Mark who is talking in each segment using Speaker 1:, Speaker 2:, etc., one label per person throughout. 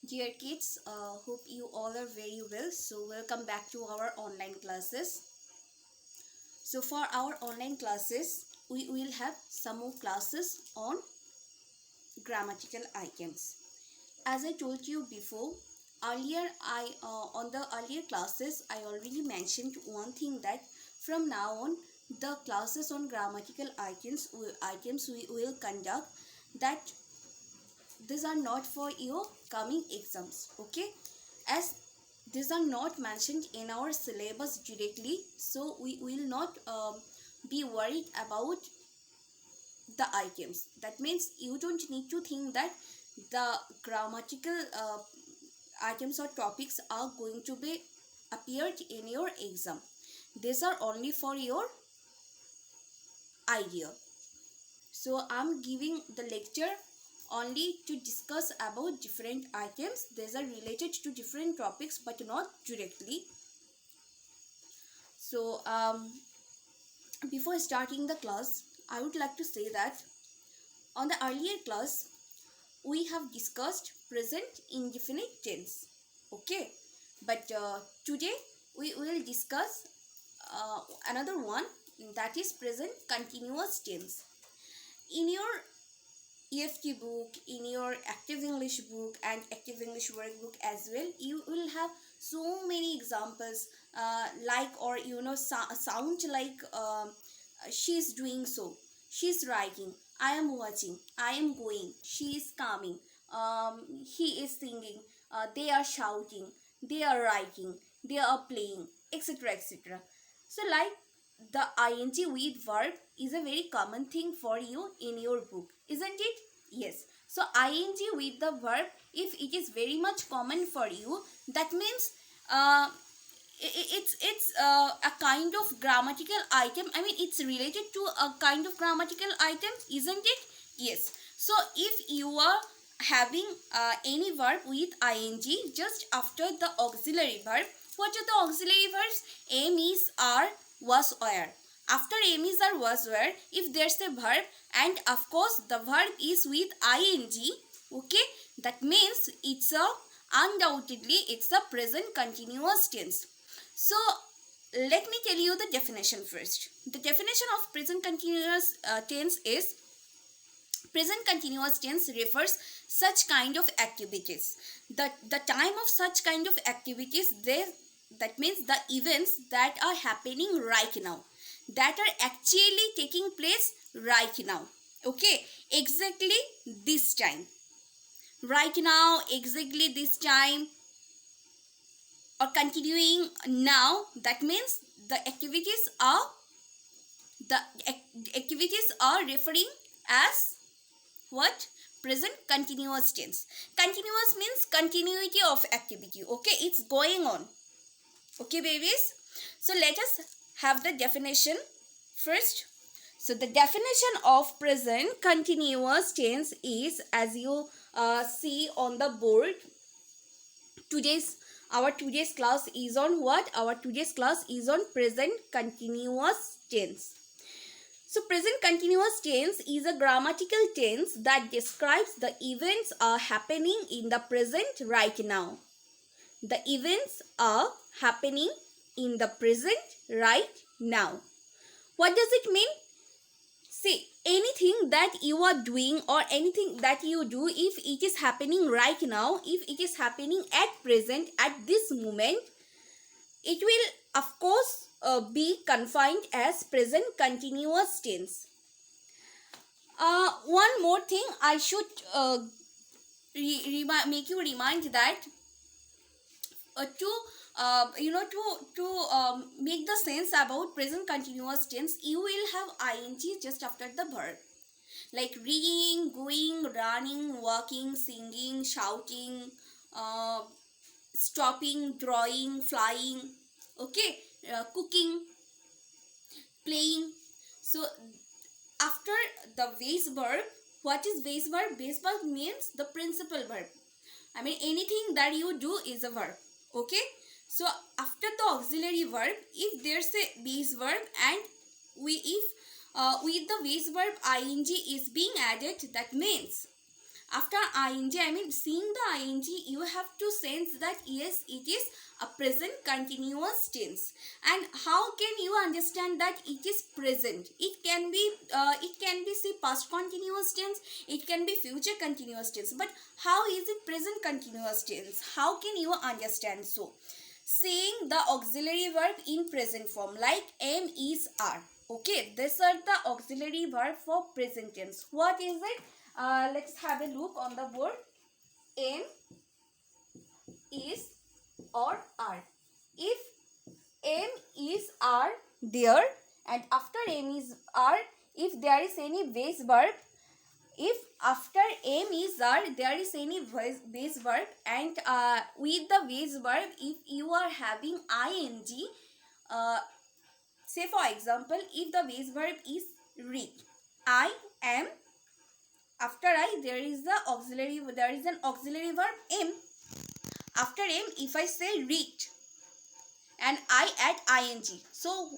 Speaker 1: Dear kids, hope you all are very well. So welcome back to our online classes. So for our online classes, we will have some more classes on grammatical items. As I told you before, earlier on the earlier classes I already mentioned one thing, that from now on the classes on grammatical items we will conduct, that these are not for your coming exams, okay, as these are not mentioned in our syllabus directly, so we will not be worried about the items. That means you don't need to think that the grammatical items or topics are going to be appeared in your exam. These are only for your idea. So I'm giving the lecture only to discuss about different items. These are related to different topics but not directly. So before starting the class, I would like to say that on the earlier class we have discussed present indefinite tense, okay, but today we will discuss another one, that is present continuous tense. In your EFT book, in your active English book and active English workbook as well, you will have so many examples, like, or sound like, she's doing so, she's writing, I am watching, I am going, she is coming, he is singing, they are shouting, they are writing, they are playing, etc, etc. So like, the ing with verb is a very common thing for you in your book, isn't it? Yes. So ing with the verb, if it is very much common for you, that means uh, it's a kind of grammatical item. I mean, it's related to a kind of grammatical item, isn't it? Yes. So if you are having any verb with ing just after the auxiliary verb, what are the auxiliary verbs? Am, is, are, was, were. After am, is, are, was, were, if there's a verb and of course the verb is with ing, okay, that means it's a undoubtedly it's a present continuous tense. So let me tell you the definition first. The definition of present continuous tense is: present continuous tense refers such kind of activities. The time of such kind of activities, that means the events that are happening right now, that are actually taking place right now. Okay, exactly this time. Right now, exactly this time, or continuing now, that means the the activities are referring as what? Present continuous tense. Continuous means continuity of activity, okay, it's going on. Okay babies, so let us have the definition first. So the definition of present continuous tense is, as you see on the board, today's class is on what? Our today's class is on present continuous tense. So present continuous tense is a grammatical tense that describes the events are happening in the present right now. The events are happening in the present right now. What does it mean? See, anything that you are doing or anything that you do, if it is happening right now, if it is happening at present, at this moment, it will of course be confined as present continuous tense. One more thing I should make you remind that to make the sense about present continuous tense, you will have ing just after the verb, like reading, going, running, walking, singing, shouting, uh, stopping, drawing, flying, okay, cooking, playing. So after the base verb, what is base verb? Base verb means the principal verb. I mean, anything that you do is a verb, okay. So after the auxiliary verb, if there's a base verb and if with the base verb ing is being added, that means After ing, I mean seeing the ing, you have to sense that yes, it is a present continuous tense. And how can you understand that it is present? It can be say past continuous tense, it can be future continuous tense, but how is it present continuous tense? How can you understand? So saying the auxiliary verb in present form like am, is, are. Okay, these are the auxiliary verb for present tense. What is it? Let's have a look on the board. Am, is, or are. If am, is, are there, and after am, is, are, if there is any base verb, if after am, is, are there is any base verb, and with the base verb, if you are having ing, say for example, if the base verb is read, I am, after I there is an auxiliary verb am. After am, if I say read and I add ing, so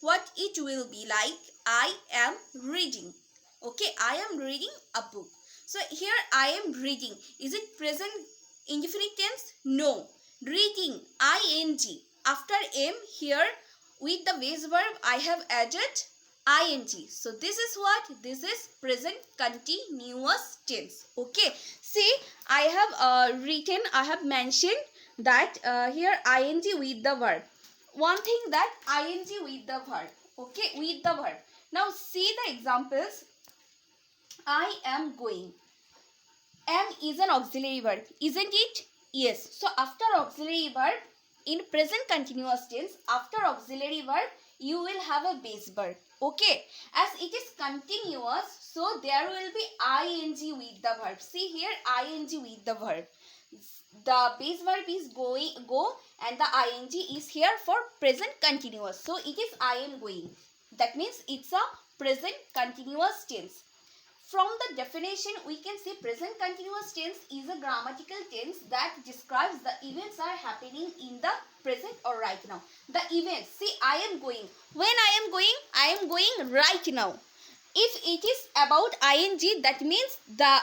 Speaker 1: what it will be like? I am reading. Okay, I am reading a book. So here I am reading. Is it present indefinite tense? No. Reading, ing. After am, here with the base verb I have added ing. So this is what? This is present continuous tense. Okay. See, I have I have mentioned that here ing with the verb. One thing that ing with the verb. Okay, with the verb. Now see the examples. I am going. Am is an auxiliary verb, isn't it? Yes. So after auxiliary verb, in present continuous tense, after auxiliary verb, you will have a base verb. Okay. As it is continuous, so there will be ing with the verb. See here, ing with the verb. The base verb is go, and the ing is here for present continuous. So it is I am going. That means it's a present continuous tense. From the definition, we can say present continuous tense is a grammatical tense that describes the events are happening in the present or right now. The events, see, I am going. When I am going right now. If it is about ing, that means the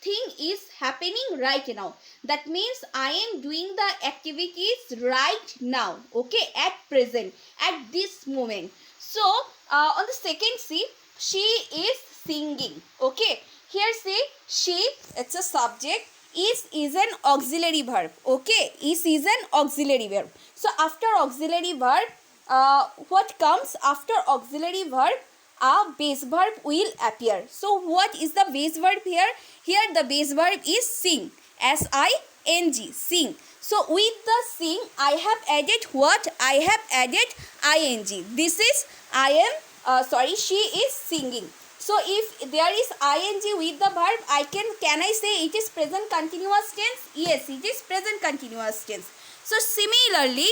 Speaker 1: thing is happening right now. That means I am doing the activities right now. Okay, at present, at this moment. So, on the second, see, she is singing. Okay, here say she, it's a subject, is an auxiliary verb. Okay, is an auxiliary verb. So after auxiliary verb, what comes after auxiliary verb? A base verb will appear. So what is the base verb here? Here the base verb is sing, S-I-N-G, sing. So with the sing, I have added what? I have added ing. This is she is singing. So if there is ing with the verb, can I say it is present continuous tense? Yes, it is present continuous tense. So similarly,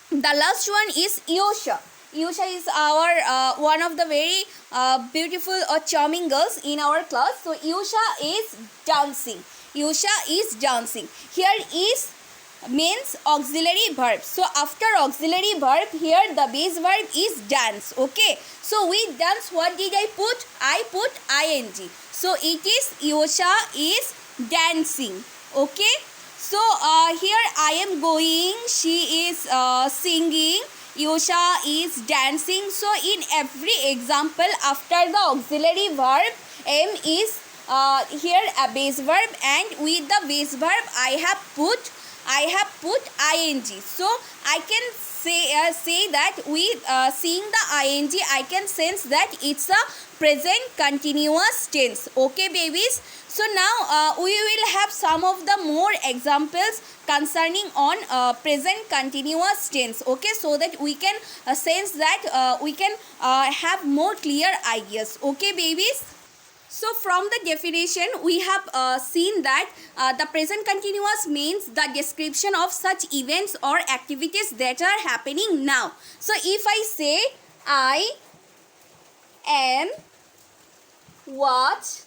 Speaker 1: the last one is Yosha. Yosha is our one of the very beautiful or charming girls in our class. So Yosha is dancing. Yosha is dancing. Here is means auxiliary verb. So after auxiliary verb, here the base verb is dance. Okay. So with dance, what did I put? I put ing. So it is Yosha is dancing. Okay. So here I am going. She is singing. Yosha is dancing. So in every example, after the auxiliary verb, am is here a base verb, and with the base verb I have put ing. So I can say that with seeing the ing, I can sense that it's a present continuous tense. Okay, babies. So now we will have some of the more examples concerning on present continuous tense. Okay, so that we can sense that we can have more clear ideas. Okay, babies. So from the definition, we have seen that the present continuous means the description of such events or activities that are happening now. So if I say I am what,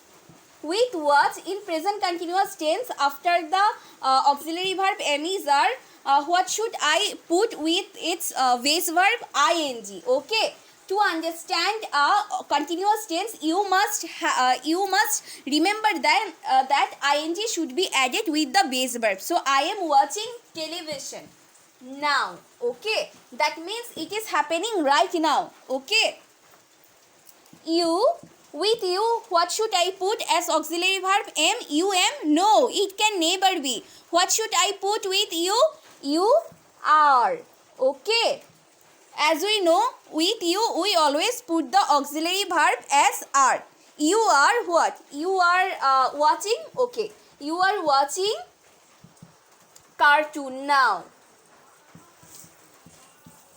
Speaker 1: with what in present continuous tense, after the auxiliary verb am, is, are, what should I put with its base verb ing? Okay. to understand a continuous tense, you must remember that ing should be added with the base verb. So I am watching television now. Okay, that means it is happening right now. Okay, you, with you, what should I put as auxiliary verb? No, it can never be. What should I put with you? You are. Okay, as we know, with you we always put the auxiliary verb as are. You are what? You are watching. Okay, you are watching cartoon now.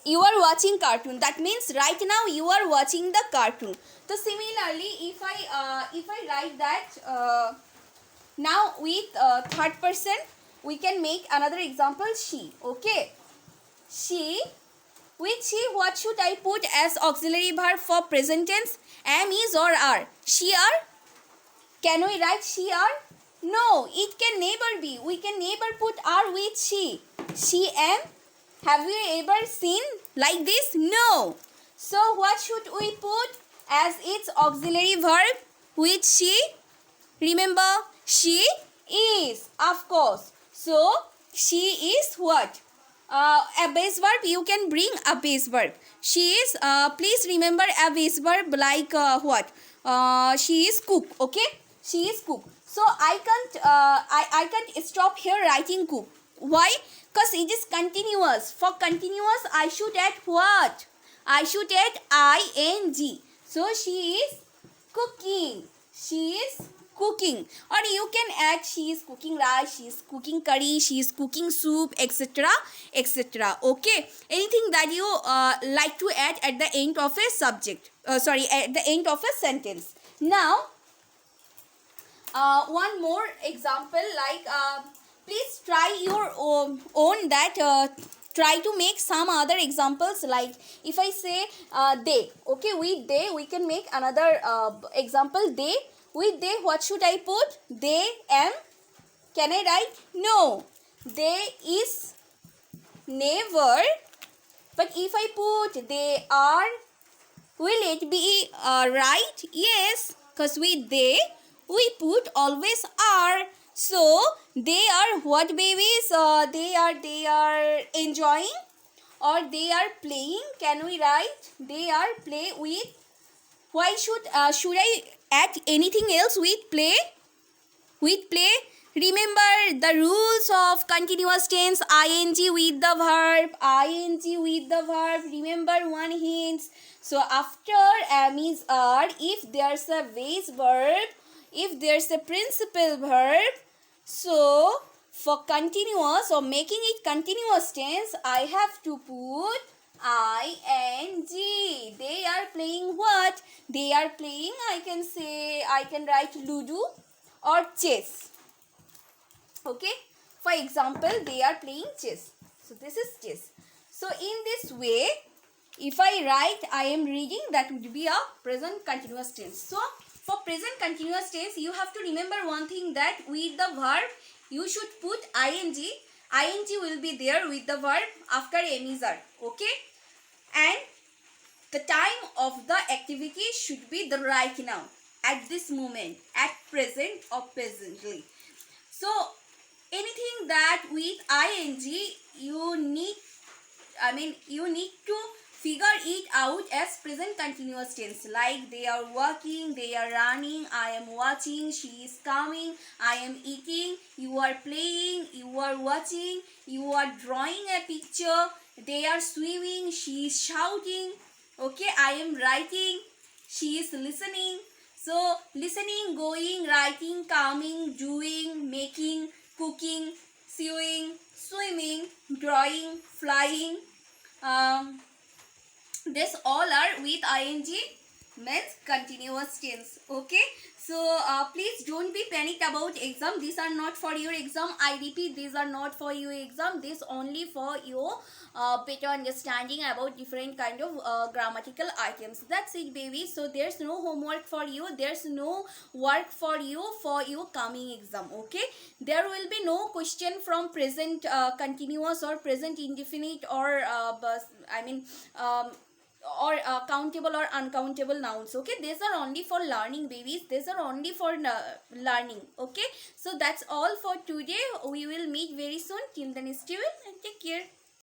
Speaker 1: You are watching cartoon. That means right now you are watching the cartoon. So similarly, if I write that now with third person, we can make another example. She. Okay, she. With she, what should I put as auxiliary verb for present tense? Am, is, or are? She, are? Can we write she, are? No, it can never be. We can never put are with she. She, am. Have we ever seen like this? No. So what should we put as its auxiliary verb with she? Remember, she is, of course. So she is what? A base verb. You can bring a base verb. She is, please remember a base verb like what? She is cook. Okay, she is cook. So I can't stop here writing cook. Why? Because it is continuous. For continuous, I should add what? I should add ing. So she is cooking. She is cooking. Or you can add she is cooking rice, she is cooking curry, she is cooking soup, etc. etc. Okay. Anything that you like to add at the end of a subject. At the end of a sentence. Now, one more example, like please try your own that try to make some other examples. Like if I say they, okay, with they we can make another example. They, with they, what should I put? They, am. Can I write? No, they is never. But if I put they are, will it be right? Yes, because with they we put always are. So they are what, babies? They are enjoying or they are playing. Can we write? They are play with. Why should I add anything else with play? With play, remember the rules of continuous tense. Ing with the verb. Ing with the verb. Remember one hint. So after am, is, are, if there's a base verb, if there's a principal verb, so for continuous or making it continuous tense, I have to put ing. They are playing what? They are playing, I can write Ludo or chess. Okay. For example, they are playing chess. So this is chess. So in this way, if I write I am reading, that would be a present continuous tense. So for present continuous tense, you have to remember one thing, that with the verb you should put ing. Ing will be there with the verb after am, is, are. Okay. And the time of the activity should be the right now, at this moment, at present or presently. So anything that with ing, you need to figure it out as present continuous tense. Like they are walking, they are running, I am watching, she is coming, I am eating, you are playing, you are watching, you are drawing a picture, they are swimming, she is shouting. Okay, I am writing, she is listening. So listening, going, writing, coming, doing, making, cooking, sewing, swimming, drawing, flying. This all are with ing, means continuous tense. Okay. So please don't be panicked about exam. These are not for your exam. I repeat, these are not for your exam. This only for your better understanding about different kind of grammatical items. That's it, baby. So there's no homework for you. There's no work for your coming exam. Okay. There will be no question from present continuous or present indefinite or or countable or uncountable nouns. Okay, these are only for learning, babies. These are only for learning. Okay, so that's all for today. We will meet very soon. Till then, stay well and take care.